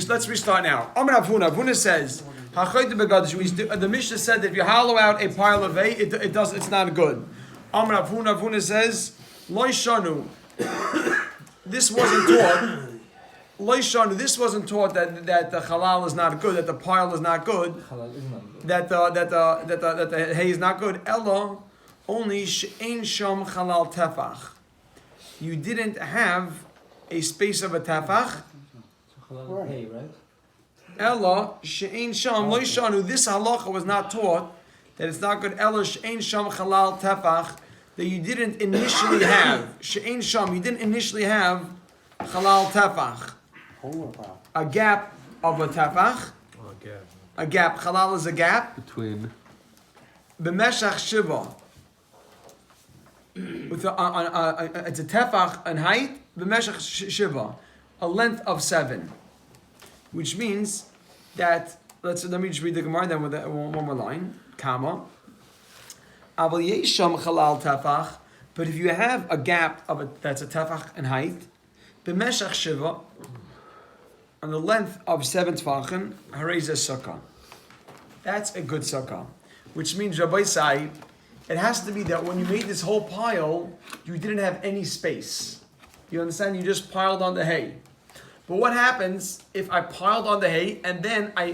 Let's restart now. Amar Avuna. Avuna says, the Mishnah said that if you hollow out a pile of hay, it's not good. Amar Avuna. Avuna says, Lo shanu. This wasn't taught. Lo shanu. This wasn't taught that the halal is not good, that the pile is not good, that the hay is not good. Ella, only she'ein sham halal tefach. You didn't have a space of a tefach. Hay, right? Ella she'ein sham lo shanu. This halacha was not taught that it's not good. Ella she'ein sham halal tefach, that you didn't initially have. She'ein sham, you didn't initially have halal tefach. A gap of a tefach. A gap. Halal is a gap between. B'meshach shiva. With it's a tefach in height. B'meshach shiva, a length of 7, which means that let me just read the Gemara then with one more line. Kama. Aval yesham halal tefach. But if you have a gap that's a tefach in height, b'meshach shiva, on the length of 7 tefachim, harei sukkah. That's a good sukkah, which means Rabbi Sai, it has to be that when you made this whole pile, you didn't have any space. You understand? You just piled on the hay. But what happens if I piled on the hay and then I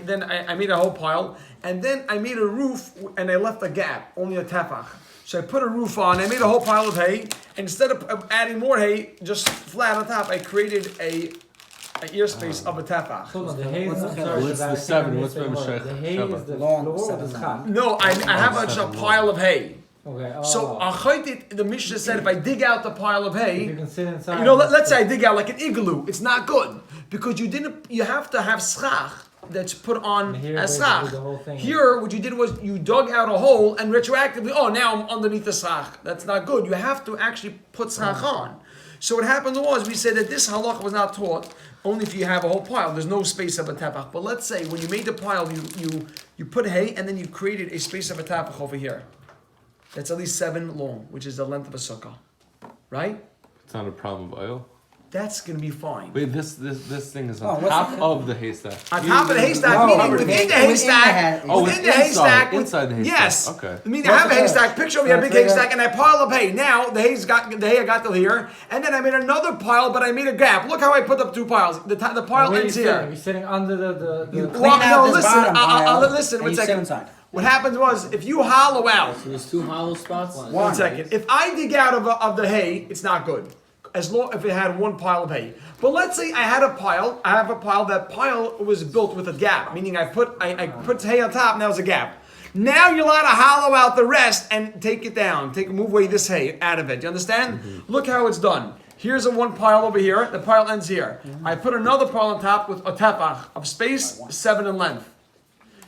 made a whole pile and then I made a roof and I left a gap, only a tefach. So I put a roof on, I made a whole pile of hay, and instead of adding more hay, just flat on top, I created an ear space of a tefach. Hold on, the hay is What's the 7? What's the The hay is the long floor of the chak. No, I have a pile of hay. Okay. So the Mishnah said if I dig out the pile of hay, you can sit inside. Let's say I dig out like an igloo. It's not good because you have to have schach that's put on as schach. Here, what you did was you dug out a hole and retroactively, now I'm underneath the schach. That's not good. You have to actually put schach on. So what happened was we said that this halacha was not taught only if you have a whole pile. There's no space of a tefach. But let's say when you made the pile, you put hay and then you created a space of a tefach over here. That's at least 7 long, which is the length of a sukkah, right? It's not a problem of oil. That's gonna be fine. Wait, this thing is on top of the haystack. On top of the haystack, meaning within the haystack. Within the haystack. Inside the haystack. Yes. Okay. I mean, I have a haystack. Picture me a big haystack, and I pile up hay. Now the hay I got till here, and then I made another pile, but I made a gap. Look how I put up 2 piles. The pile ends here. You're sitting under the Listen. One second. What happens was, if you hollow out. So there's 2 hollow spots? One second. If I dig out of the hay, it's not good. As long if it had 1 pile of hay. But let's say I have a pile, that pile was built with a gap, meaning I put hay on top, and that was a gap. Now you're allowed to hollow out the rest and take it down. Move away this hay out of it. You understand? Mm-hmm. Look how it's done. Here's a 1 pile over here, the pile ends here. Mm-hmm. I put another pile on top with a tefach of space, 7 in length.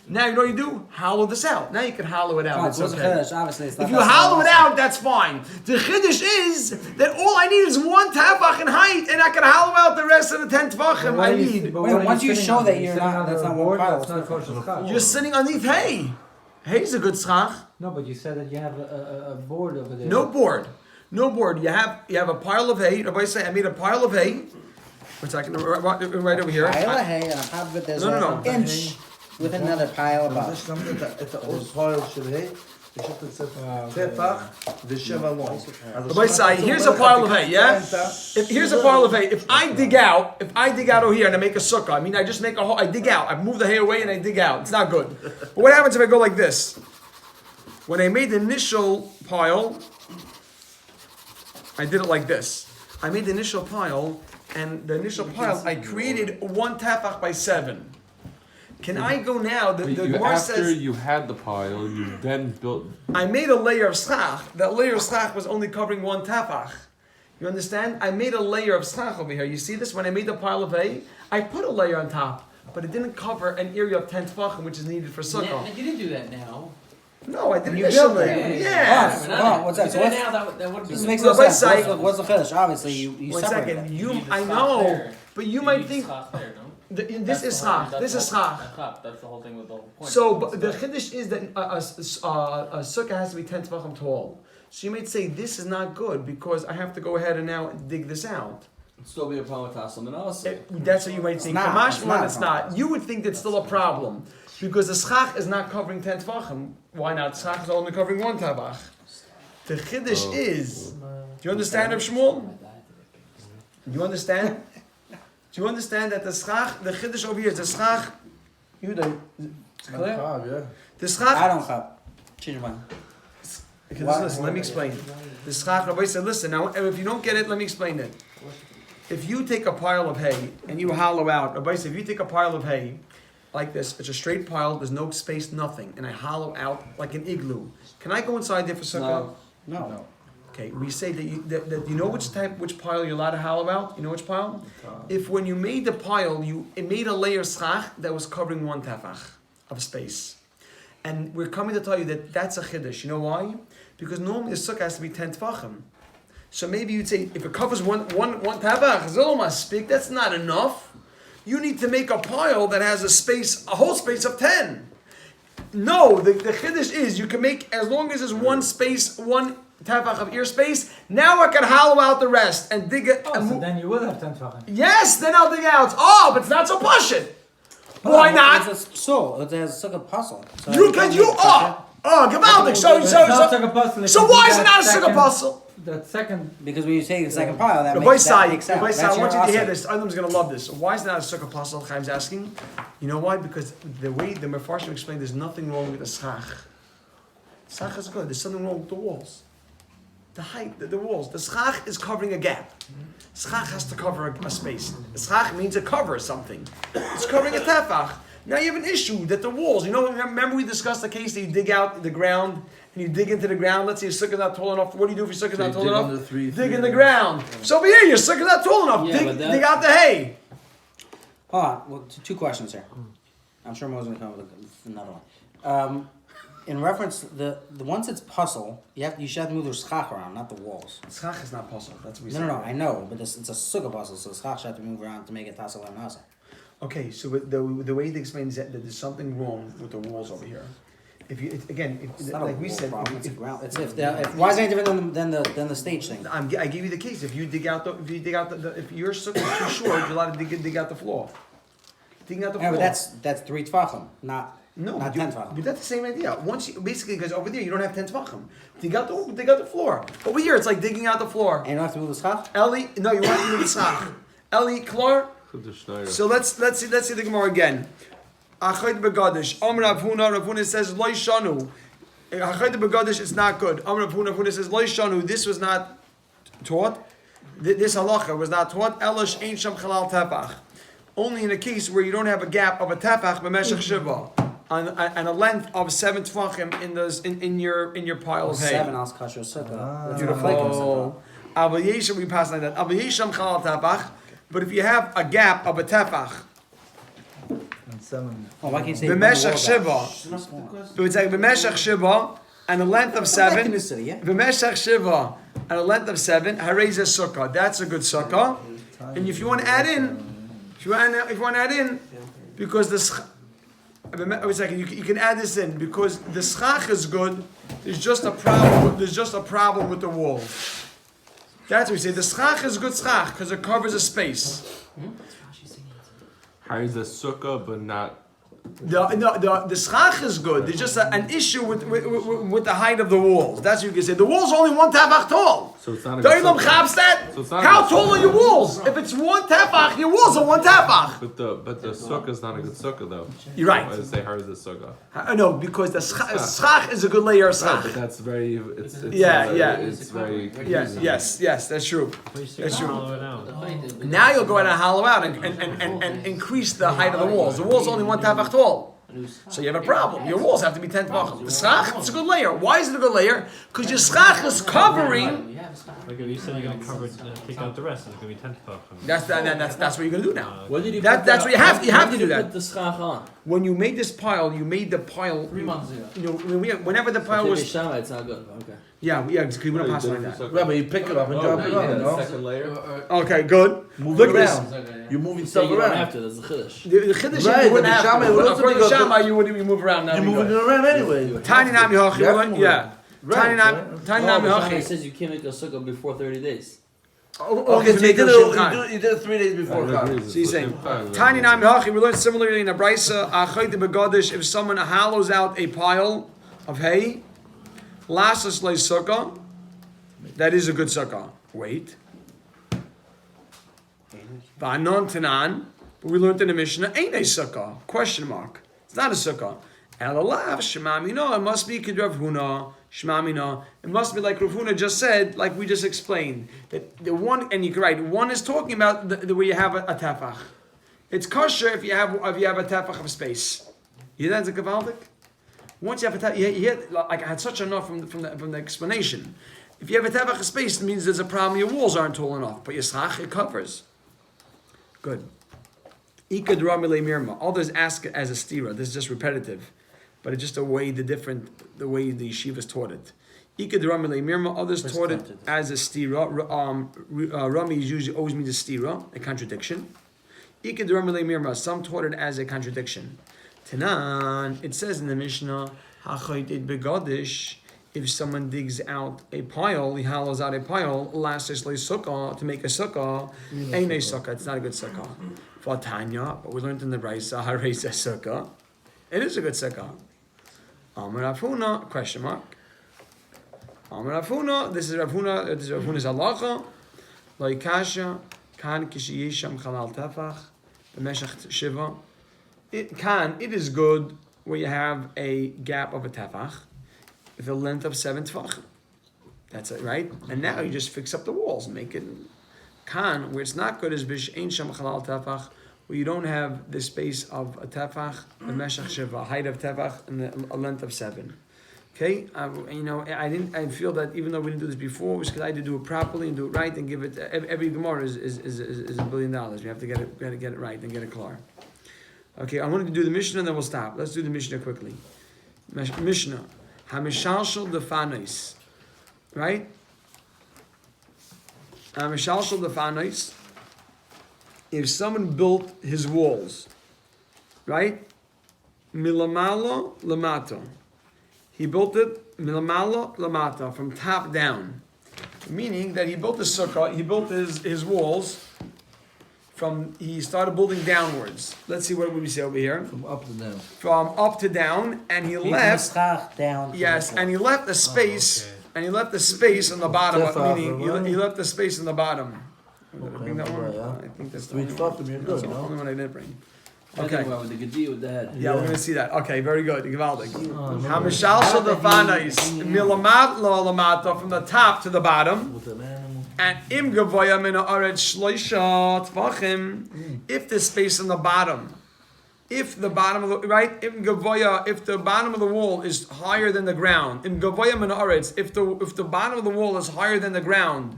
Now you know what you do? Hollow this out. Now you can hollow it out. It's okay. If you hollow it out, that's fine. The chiddush is that all I need is 1 tefach in height, and I can hollow out the rest of the 10 tefachim I need. Once you show that you're not, that's not 1 pile. You're sitting underneath hay. Hay's a good schach. No, but you said that you have a board over there. No board. You have a pile of hay. Everybody say, I made a pile of hay. One second, right over here. Pile of hay, and on top of it there's an inch. With another pile above. Here's a pile of hay, yeah? Here's a pile of hay. If I dig out over here and I make a sukkah, I just make a hole, I dig out. I move the hay away and I dig out. It's not good. But what happens if I go like this? When I made the initial pile, I did it like this. I made the initial pile, and the initial pile, I created 1 tefach by 7. Can I go now? The Gemara says after you had the pile, you then built. I made a layer of schach. That layer of schach was only covering 1 tefach. You understand? I made a layer of schach over here. You see this? When I made the pile of hay, I put a layer on top, but it didn't cover an area of 10 tefachim, which is needed for sukkah. Yeah, you didn't do that now. No, I didn't. You built it. Yeah. What's that? This makes no sense. What's the chiddush? Obviously, you separate it. I know, but you might think. This is schach. That's the whole thing with the whole point. So the chiddush is that a sukkah has to be 10 tefachim tall. So you might say this is not good because I have to go ahead and now dig this out. It'd still be a problem with Taslim also. That's what you might think. not. Kamash It's one, not a it's problem. not. You would think that's still a problem because the schach is not covering 10 tvachim. Why not? Schach is only covering 1 tavach. The chiddush is. Do you understand, Rav Shmuel? You understand? Do you understand that the schach, the chiddush over here is the schach? You don't. It's clear. The schach. I don't have. Change your mind. Okay, listen, let me explain. The schach, Rabbi said, listen, now if you don't get it, let me explain it. If you take a pile of hay and you hollow out, Rabbi said, if you take a pile of hay like this, it's a straight pile, there's no space, nothing, and I hollow out like an igloo. Can I go inside there for sukkah? No. Okay, we say that you know which pile you're allowed to hollow out? You know which pile? If when you made the pile, it made a layer schach that was covering 1 tefach of space. And we're coming to tell you that that's a chiddush. You know why? Because normally a sukkah has to be 10 tefachim. So maybe you'd say, if it covers one tefach, zol speak, that's not enough. You need to make a pile that has a whole space of 10. No, the chiddush is you can make, as long as there's one tefach of ear space, now I can hollow out the rest and dig it. So then you will have 10 tvachim. Yes, then I'll dig out. Oh, but it's not so pashit. Why not? It's a soul. It has such a puzzle. So Gavaldik. So why is it not a sukkah puzzle? That second. because when you take the second pile, that The makes boy that say, makes I out. want you to hear this. Adam's going to love this. Why is it not a sukkah puzzle? Chaim's asking. You know why? Because the way the Mefarshim explained, there's nothing wrong with the schach. Schach is good. There's something wrong with the walls. The height, the walls. The schach is covering a gap. Schach has to cover a space. Schach means it covers something. It's covering a tefach. Now you have an issue that the walls, remember we discussed the case that you dig out the ground and you dig into the ground. Let's say your sukkah is not tall enough. What do you do if your sukkah is not tall enough? Dig in the ground. So over here, your sukkah is not tall enough. Dig out the hay. Hold on. Well, two questions here. I'm sure Mo's gonna come up with another one. In reference, the once it's puzzle, you should have to move the schach around, not the walls. Schach is not puzzle. That's what we No, I know, but it's a sukkah puzzle, so the schach should have to move around to make it tassel and nasa. Okay, so the way they explain is that there's something wrong with the walls over here. It's not like a we wall said, problem, it's a ground. Why is it any different than the stage thing? I give you the case. If your sukkah is too short, you're allowed to dig out the floor. Digging out the Yeah, floor. but that's 3 tvachim, not 10 tvachim. But that's the same idea. Basically, because over there you don't have 10 tvachim. Dig out the floor. Over here it's like digging out the floor. And you don't have to move the schach? Eli, no, you want to move the schach. Eli, klar. So let's see the Gemara again. Achayt begadish. Amr Rav Huna says Lo Shanu. Achayt begadish is not good. Amr Rav Huna says Lo Shanu. This was not taught. This halacha was not taught. Elish ain't sham chalal tefach. Only in a case where you don't have a gap of a tefach b'meshach shiva and a length of 7 tefachim in your pile of hay. 7 else kasher sukkah. Beautiful. Aval yesham we pass like that. Aval yesham chalal tefach. But if you have a gap of a tefach, Why can't you say b'meshach shiva, it's like b'meshach shiva and a length of 7. B'meshach shiva and a length of 7. Harei zeh sukkah. That's a good sukkah. And if you want to add in, because you can add this in because the schach is good. There's just a problem with the walls. That's what we say. The schach is good schach because it covers a space. How is the sukkah, but not? The schach is good. There's just an issue with the height of the walls. That's what you can say. The walls are only 1 tefach tall. So it's not a Don't good you sukkah. chabs that? So it's not How a good tall are your walls? If it's 1 tefach, your walls are 1 tefach. But the sukkah is not a good sukkah though. You're right. Why does it say how is the sukkah? No, because the schach is a good layer of Right, schach. but that's very. It's It's very. Yes, that's true. That's true. Now Now you'll go ahead and hollow out and increase the height of the walls. The walls are only 1 tefach tall. So you have a problem. Your walls have to be 10 tefachim. The schach, it's a good layer. Why is it a good layer? Because your schach is covering. Like if you said you're going to cover, take out the rest, it's going to be 10 tefachim. That's what you're going to do now. When did you That's what you have to do When did you that. put the schach on? When you made this pile, you made the pile. 3 months ago. Whenever the pile was. Shama, it's not good. Okay. Yeah, because we don't pass it like that. Right, but you pick it up and drop it on, no? Second layer. Okay, good. Move Look it at this. around. You're moving So stuff you don't around. have to. That's the chiddush. The chiddush Right, you wouldn't the have Shama, to. it But also according to because Shama, you would move around. You're moving it around anyway. Tiny Nami Hachi. You have to move Yeah. Right, Tiny No, Nami but Shama Hachi. says you can't make a sukkah before 30 days. Okay, so you did it 3 days before Chag. So he's saying, Tiny Nami Hachi, we learned similarly in the Brisa, Achayti Begadish, if someone hollows out a pile of hay, Lasas lay sukkah, that is a good sukkah. Wait. Va'anon Tanan, but we learned in the Mishnah, ain't a sukkah. Question mark. It's not a sukkah. Elalav, Shemamina, it must be Kedrav Huna, Shemamina. It must be like Rav Huna just said, like we just explained. That the one, and you're right, one is talking about the way you have a tefach. It's kosher if you have a tefach of space. You hear that, Zakavaldik? Once you have a tefach, you hear, like I had such enough from the explanation. If you have a tefach of space, it means there's a problem, your walls aren't tall enough, but your schach, it covers. Good. Ika Dramile Mirma. Others ask it as a stira. This is just repetitive. But it's just the way the way the yeshivas taught it. Ika Dramile Mirma. Others taught it as a stira. Rami usually always means a stira, a contradiction. Ika Dramile Mirma. Some taught it as a contradiction. Tanan. It says in the Mishnah, Hachayit begadish. If someone digs out a pile, he hollows out a pile, lashes le sukkah, to make a sukkah, ain't a sukkah, it's not a good sukkah. For Tanya, but we learned in the Brisa, Haresa sukkah. It is a good sukkah. Amar Afuna, question mark. Amar Afuna, this is Ravuna's halacha, like kasha, kan kishiyesham chalal tefach, b'meshach shiva. It is good where you have a gap of a tefach, with a length of 7 tefachim. That's it, right? And now you just fix up the walls, make it kan. Where it's not good is bish ein sham chalal tefach, where you don't have the space of a tefach, the meshach shiva, a height of tefach, and a length of 7. Okay, I feel that even though we didn't do this before, we should either do it properly and do it right and give it. Every gemara is $1 billion. We have to get it right and get it clear. Okay, I wanted to do the Mishnah and then we'll stop. Let's do the Mishnah quickly. Mishnah. Hamishalshal defanis, right? Hamishalshal defanis. If someone built his walls, right? Milamala lamata. He built it milamala lamata, from top down, meaning that he built the sukkah. He built his walls he started building downwards. Let's see what we say over here. From up to down. From up to down, and he left. Down. Yes, and he left the space. And he left the space on the bottom. Meaning, he left the space on the bottom. Did I bring that one? I think that's the 3 only tefachim, you're That's good, the no? only one I didn't bring. Okay. Okay. With the gedi with the head. Yeah, we're gonna see that. Okay, very good. Gewaldig. Hamishal the fanas milamat lo lamata, from the top to the bottom. With an animal. And im gavoya min haaretz shloisha tvachim. If the space on the bottom, if the bottom of the right, im gavoya, if the bottom of the wall is higher than the ground, im gavoya min haaretz, if the bottom of the wall is higher than the ground,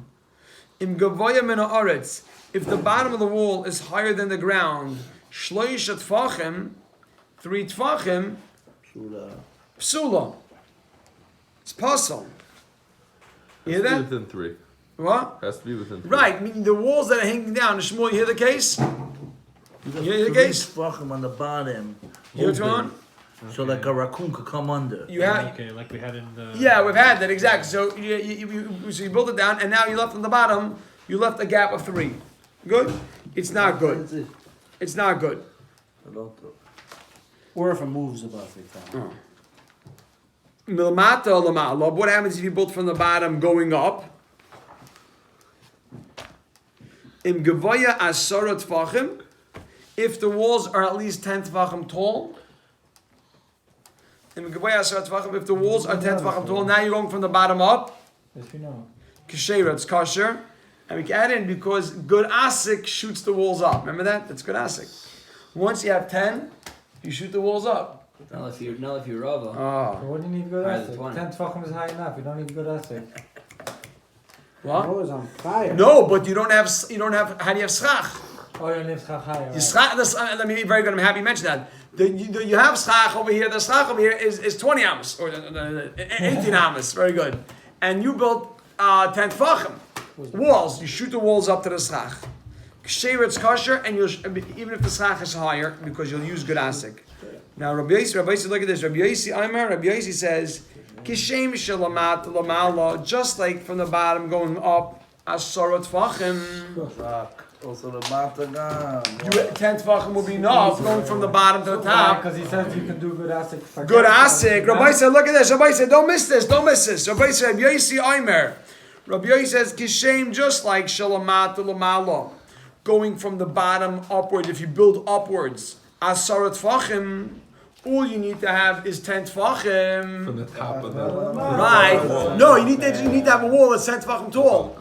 im gavoya min haaretz, if the bottom of the wall is higher than the ground, shloisha tvachim, 3 tvachim, psula. It's puzzle. You hear that? Within 3. What? Has to be within 3. Right, meaning the walls that are hanging down. Shmuel, you hear the case? You hear the case? tefachim on the bottom. You hear open, so like a raccoon could come under. You have, Okay, like we had in the. yeah, we've had that exactly. So you built it down, and now you left on the bottom. You left a gap of 3. Good? It's not good. It's not good. Or if it moves above 3 times. Milmata lamala. What happens if you built from the bottom going up? Im gavoya asara tefachim. If the walls are at least 10 tefachim tall. Im gavoya asara tefachim. If the walls are 10 tefachim tall, now you're going from the bottom up. Yes, we know. Kashera, it's kosher. And we can add in because good asik shoots the walls up. Remember that? That's good asik. Once you have 10, you shoot the walls up. Not if you're Rava. Oh. So what do you need good Higher than asset? 20. 10 tefachim is high enough. You don't need good asset. What? Oh, it's on fire. No, but you don't have, how do you have schach? Oh, you need higher. You schach, let me be very good, I'm happy you mentioned that. You have schach over here, the schach over here is 20 amos, or 18 amos, very good. And you built 10 tefachim, walls, you shoot the walls up to the schach. Ksheira, it's kosher, and even if the schach is higher, because you'll use good asik. Now, Rabbi Yossi, look at this. Rabbi Yossi says, Kishem shalamat lamala, just like from the bottom going up, Asara Tvachim. Also the Matagan. 10 Tvachim will be enough going from the bottom to the top. Because he says you can do good asik. Good asik. Rabbi said, look at this. Rabbi said, don't miss this. Don't miss this. Rabbi said, Rabbi Yosi Aimer. Rabbi Yosi says, Kishem, just like Shalamat Lamalo. Going from the bottom upward, if you build upwards, Asara Tvachim, all you need to have is 10 Tvachim. From the top of the Right. No, you need to have a wall that's 10 Tvachim tall.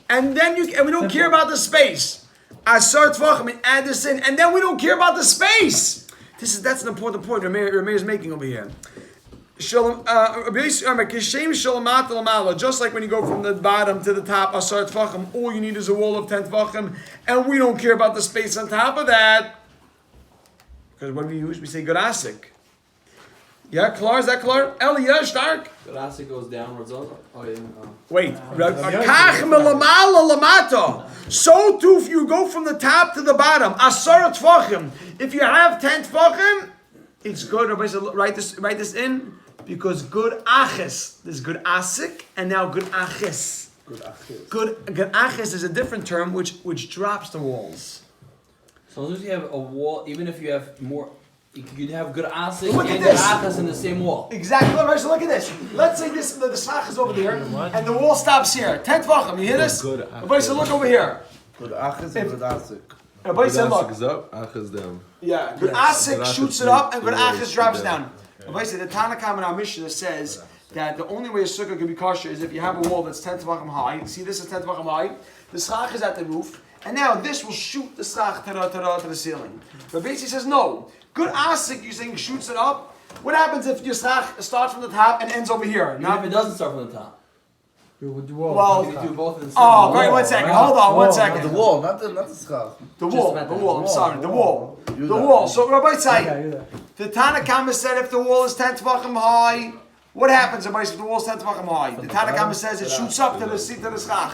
And we don't care about the space. Asar Tvachim, and add this in, and then we don't care about the space. That's an important point Rameir is making over here. Just like when you go from the bottom to the top, Asar Tvachim, all you need is a wall of 10 Tvachim, and we don't care about the space on top of that. Because what do we use? We say Garasik. Yeah, Klar, is that Klar? Eli, yeah, stark. The asik goes downwards also. Oh yeah. Wait. Kach melamala lamata. So too if you go from the top to the bottom. Asara Tvachim. If you have 10 Tvachim, it's good. Everybody said, write this in. Because good aches. There's good asik and now good aches. Good aches is a different term which drops the walls. So as long as you have a wall, even if you have more, you could have good asik Look at and this. good achas in the same wall. Exactly. Right, so look at this. Let's say the schach is over there and the wall stops here. 10 Tvachim. You hear this? Everybody said, look over here. Good Achis and good Asik. Everybody said, look. is up, Ach is down. Yeah, good Yes. asik Good shoots asik it up and good means achis the drops down. down. If I say the Tanakam in our Mishnah says that the only way a sukkah can be kosher is if you have a wall that's 10 tefachim high. See, this is 10 tefachim high. The schach is at the roof, and now this will shoot the schach to the ceiling. But basically says no. Good asik, you're saying shoots it up. What happens if your schach starts from the top and ends over here? Even Now, if it doesn't start from the top. You would do all. Well, You can do both in the same oh, wall. great, 1 second. Hold on, 1 The second. wall, not the Schach. The wall, about the that. wall. I'm sorry, the wall. You The got wall. it. So Rabbi Yeah, say, you're there. the Tanakama said if the wall is 10 tefachim high, what happens if the wall is 10 tefachim high? The Tanakama says it shoots up to the schach.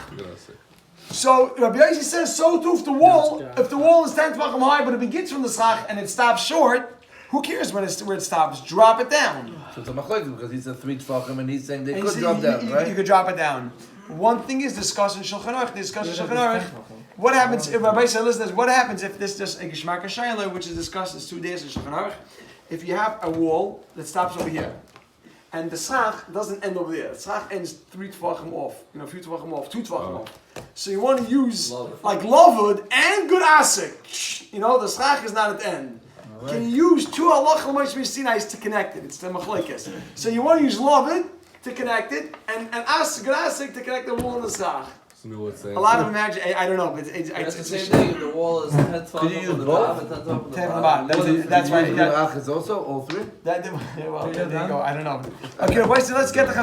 So Rabbi Yosi says so too if the wall is 10 tefachim high, but it begins from the schach and it stops short. Who cares where it stops? Drop it down. So it's a machlokes because he said 3 tefachim and he's saying they And could you drop see, down, right? You could drop it down. One thing is discussed in Shulchan Aruch. What happens if Rabbi said, listen, to this, what happens if this just a Geshmak Shayla, which is discussed in 2 days in Shulchan Aruch, if you have a wall that stops over here, and the schach doesn't end over there. The schach ends 3 tefachim off, a few tefachim off, 2 tefachim off. So you want to use like lavud and good asik. The schach is not at the end. Can you use 2 halach l'moish sinais to connect it? It's the machlekes. So you want to use lavud to connect it, and good asik to connect the wall and the schach. A lot of imagine. I don't know, but it's That's the same thing. If the wall is 10 Did you tefachim use from the both? top and 10 tefachim from the 10 from the bottom. bottom. That's You right. use good Achis also, all 3? Well, there you go. I don't know. Okay, wait. So let's get the chazon.